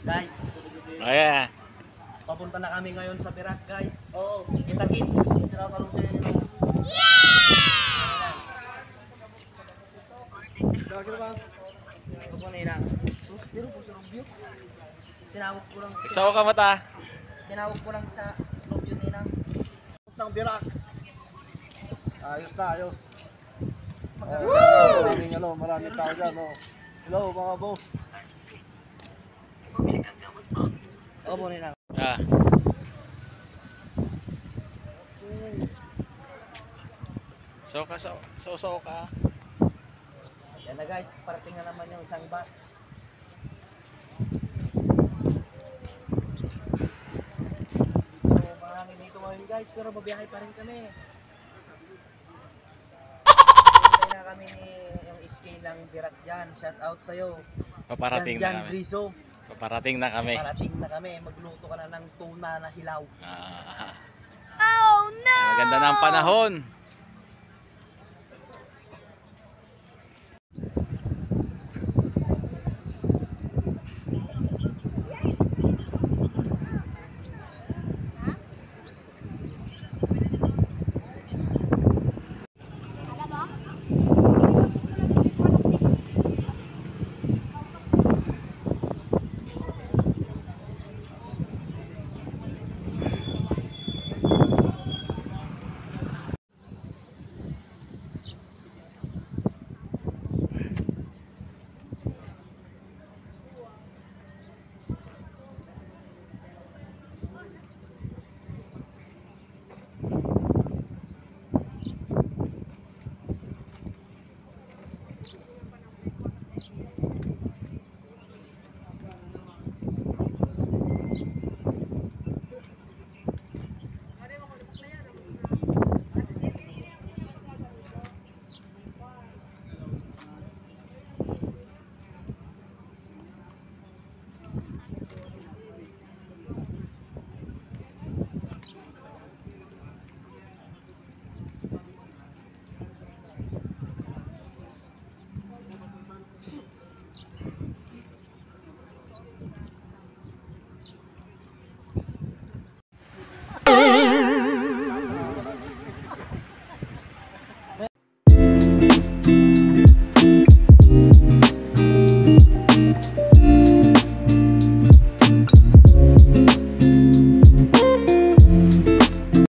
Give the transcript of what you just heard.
Guys, Ayan. papunta na kami ngayon sa Perak, guys. Oo. Kita kids. Tinatanong sa inyo. Bakit ba? Ito po na ilang. Pero po sa review. Tinawag ko lang. Isaw ka mata. Tinawag ko lang sa review nila. Ng Birak. Ayos na, ayos. Maraming tao dyan. Oh. Hello mga boss. Ito po nila. Ah. So ka. Yan na guys, parating na naman yung isang bus. So marami dito ngayon guys, pero babiyahe pa rin kami. Hintay na kami yung SK ng Birak dyan. Shout out sa'yo. Paparating na Jan kami. Griso. Paparating na kami. Parating na kami. Magluto ka na ng tuna na hilaw. Oh no! Maganda na ang panahon.